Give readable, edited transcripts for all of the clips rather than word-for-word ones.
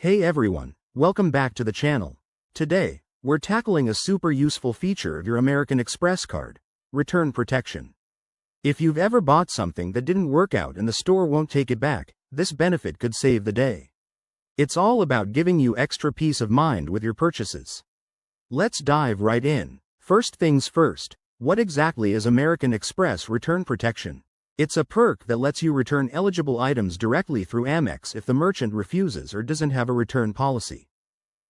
Hey everyone, welcome back to the channel. Today, we're tackling a super useful feature of your American Express card: return protection. If you've ever bought something that didn't work out and the store won't take it back, this benefit could save the day. It's all about giving you extra peace of mind with your purchases. Let's dive right in. First things first, what exactly is American Express return protection? It's a perk that lets you return eligible items directly through Amex if the merchant refuses or doesn't have a return policy.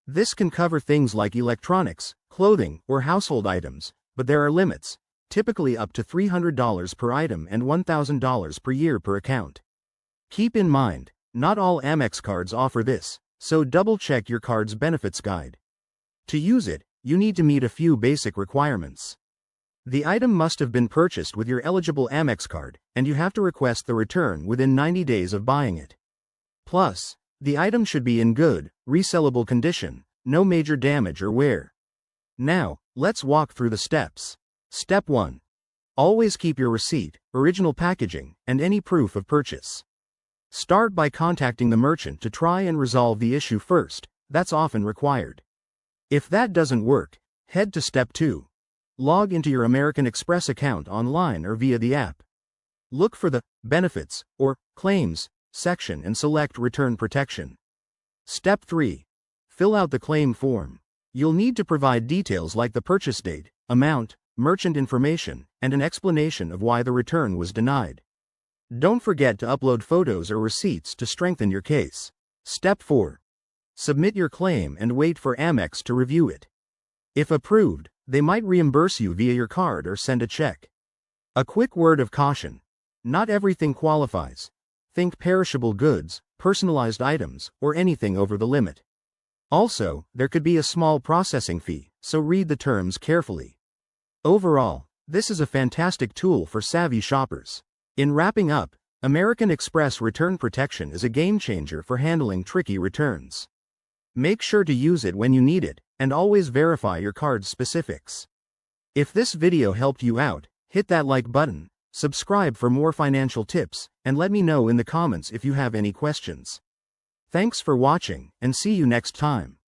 This can cover things like electronics, clothing, or household items, but there are limits, typically up to $300 per item and $1,000 per year per account. Keep in mind, not all Amex cards offer this, so double-check your card's benefits guide. To use it, you need to meet a few basic requirements. The item must have been purchased with your eligible Amex card, and you have to request the return within 90 days of buying it. Plus, the item should be in good, resellable condition, no major damage or wear. Now, let's walk through the steps. Step 1. Always keep your receipt, original packaging, and any proof of purchase. Start by contacting the merchant to try and resolve the issue first. That's often required. If that doesn't work, head to Step 2. Log into your American Express account online or via the app. Look for the Benefits or Claims section and select Return Protection. Step 3. Fill out the claim form. You'll need to provide details like the purchase date, amount, merchant information, and an explanation of why the return was denied. Don't forget to upload photos or receipts to strengthen your case. Step 4. Submit your claim and wait for Amex to review it. If approved, they might reimburse you via your card or send a check. A quick word of caution: not everything qualifies. Think perishable goods, personalized items, or anything over the limit. Also, there could be a small processing fee, so read the terms carefully. Overall, this is a fantastic tool for savvy shoppers. In wrapping up, American Express Return Protection is a game changer for handling tricky returns. Make sure to use it when you need it, and always verify your card's specifics. If this video helped you out, hit that like button, subscribe for more financial tips, and let me know in the comments if you have any questions. Thanks for watching, and see you next time.